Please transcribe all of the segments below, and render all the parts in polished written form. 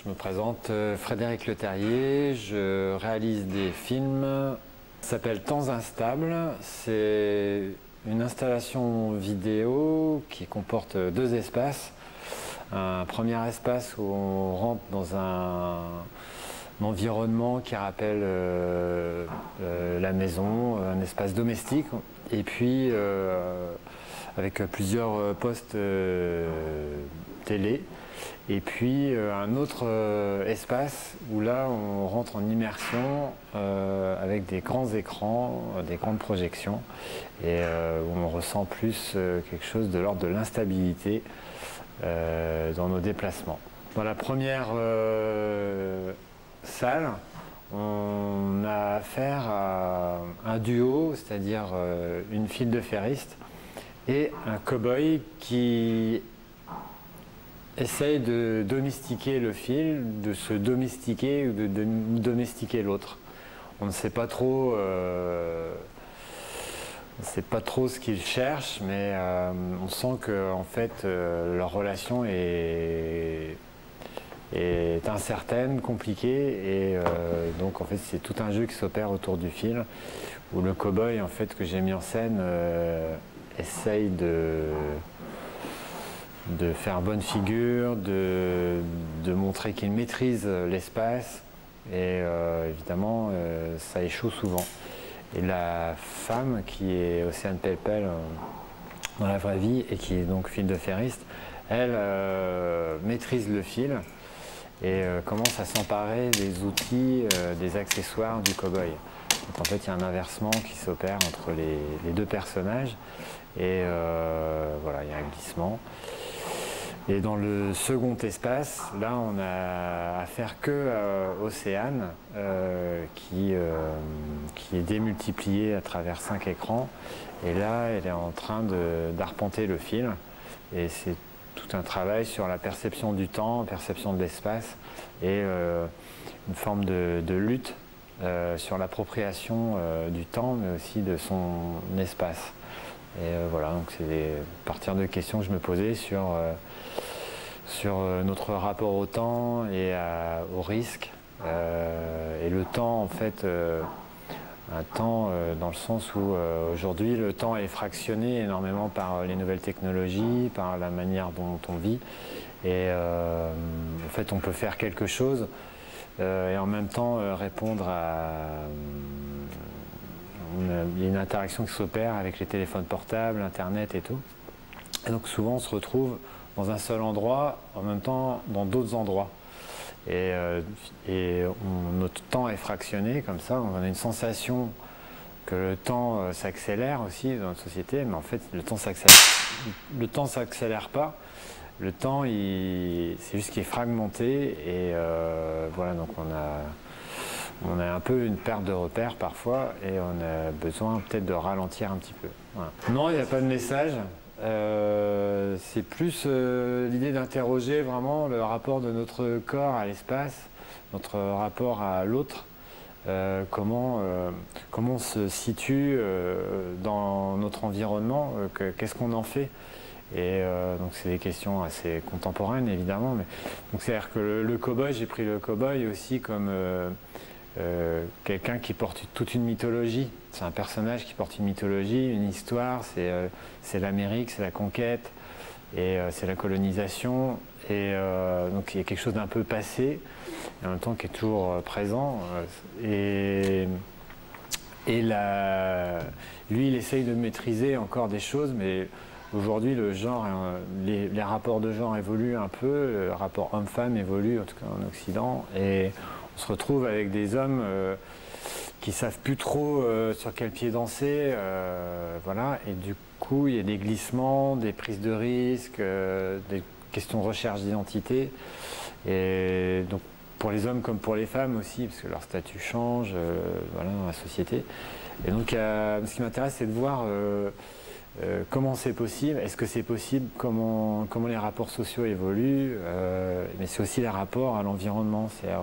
Je me présente Frédéric Leterrier, je réalise des films. Ça s'appelle Temps instable. C'est une installation vidéo qui comporte deux espaces. Un premier espace où on rentre dans un environnement qui rappelle la maison, un espace domestique, et puis avec plusieurs postes télé. Et puis un autre espace où là on rentre en immersion avec des grands écrans, des grandes projections et où on ressent plus quelque chose de l'ordre de l'instabilité dans nos déplacements. Dans la première salle, on a affaire à un duo, c'est-à-dire une file de ferriste et un cow-boy qui essaye de domestiquer le fil, de se domestiquer ou de domestiquer l'autre. On ne sait pas trop, ce qu'ils cherchent, mais on sent que en fait, leur relation est incertaine, compliquée, et donc en fait c'est tout un jeu qui s'opère autour du fil, où le cow-boy en fait que j'ai mis en scène essaye de faire bonne figure, de montrer qu'il maîtrise l'espace, et évidemment ça échoue souvent. Et la femme qui est Océane Pellepel dans la vraie vie et qui est donc fil de ferriste, elle maîtrise le fil et commence à s'emparer des outils, des accessoires du cow-boy. Donc en fait il y a un inversement qui s'opère entre les deux personnages et voilà, il y a un glissement. Et dans le second espace, là on a affaire que à Océane qui est démultipliée à travers 5 écrans. Et là elle est en train d'arpenter le fil. Et c'est tout un travail sur la perception du temps, perception de l'espace et une forme de lutte sur l'appropriation du temps mais aussi de son espace. Et voilà, donc c'est à partir de questions que je me posais sur notre rapport au temps et au risque. Et le temps, en fait, un temps dans le sens où aujourd'hui le temps est fractionné énormément par les nouvelles technologies, par la manière dont on vit. Et en fait, on peut faire quelque chose et en même temps répondre à... Il y a une interaction qui s'opère avec les téléphones portables, Internet et tout. Et donc souvent on se retrouve dans un seul endroit, en même temps dans d'autres endroits. Et notre temps est fractionné comme ça, on a une sensation que le temps s'accélère aussi dans notre société, mais en fait le temps s'accélère pas. Le temps, c'est juste qu'il est fragmenté et voilà, donc on a un peu une perte de repère parfois et on a besoin peut-être de ralentir un petit peu. Voilà. Non, il n'y a pas de message. C'est plus l'idée d'interroger vraiment le rapport de notre corps à l'espace, notre rapport à l'autre, comment on se situe dans notre environnement, qu'est-ce qu'on en fait. Et donc c'est des questions assez contemporaines évidemment. Mais, donc c'est-à-dire que le cow-boy, j'ai pris le cow-boy aussi comme quelqu'un qui porte toute une mythologie. C'est un personnage qui porte une mythologie, une histoire, c'est l'Amérique, c'est la conquête, et c'est la colonisation, et donc il y a quelque chose d'un peu passé, et en même temps qui est toujours présent. Et lui, il essaye de maîtriser encore des choses, mais aujourd'hui, le genre, les rapports de genre évoluent un peu, le rapport homme-femme évolue, en tout cas en Occident, et on se retrouve avec des hommes qui savent plus trop sur quel pied danser, voilà, et du coup il y a des glissements, des prises de risques, des questions de recherche d'identité, et donc pour les hommes comme pour les femmes aussi, parce que leur statut change, voilà, dans la société. Et donc ce qui m'intéresse, c'est de voir comment c'est possible, est-ce que c'est possible, comment les rapports sociaux évoluent, mais c'est aussi les rapports à l'environnement. C'est-à-dire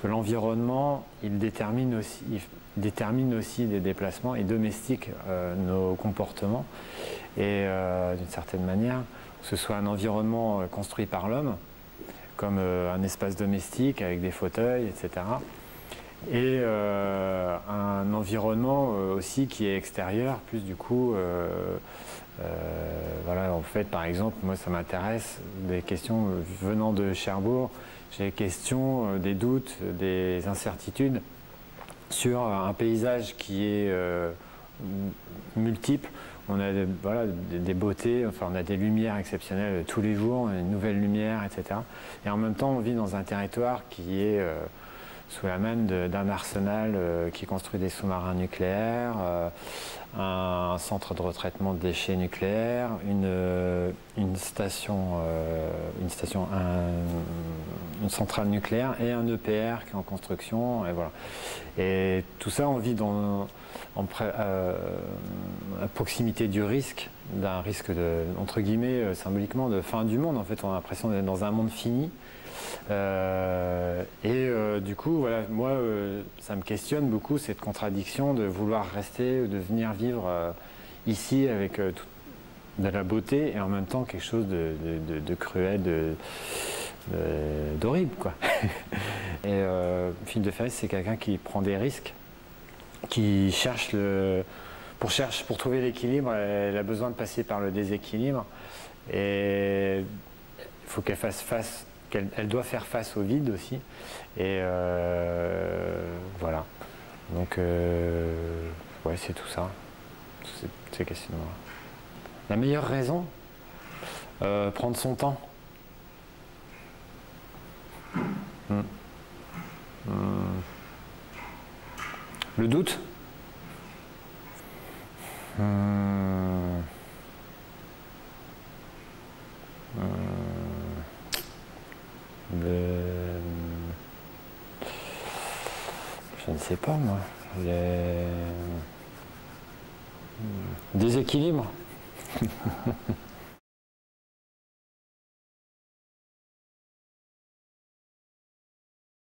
que l'environnement, il détermine aussi des déplacements et domestique nos comportements. Et d'une certaine manière, que ce soit un environnement construit par l'homme comme un espace domestique avec des fauteuils, etc. Et un environnement aussi qui est extérieur, plus du coup, voilà, en fait, par exemple, moi ça m'intéresse, des questions venant de Cherbourg, j'ai des questions, des doutes, des incertitudes sur un paysage qui est multiple. On a voilà, des beautés, enfin on a des lumières exceptionnelles tous les jours, on a une nouvelle lumière, etc. Et en même temps, on vit dans un territoire qui est sous la main d'un arsenal qui construit des sous-marins nucléaires, un centre de retraitement de déchets nucléaires, une centrale nucléaire et un EPR qui est en construction. Et, voilà. Et tout ça, on vit à proximité du risque, d'un risque entre guillemets, symboliquement, de fin du monde. En fait, on a l'impression d'être dans un monde fini. Du coup, voilà, moi, ça me questionne beaucoup cette contradiction de vouloir rester, de venir vivre ici avec de la beauté et en même temps quelque chose de cruel, d'horrible, quoi. Et Philippe de Ferris, c'est quelqu'un qui prend des risques, qui cherche pour trouver l'équilibre, elle a besoin de passer par le déséquilibre et il faut qu'elle fasse face. Elle doit faire face au vide aussi. Et voilà. Donc, ouais, c'est tout ça. Ces questionnements. La meilleure raison, prendre son temps. Le doute. Je ne sais pas, moi. Déséquilibre.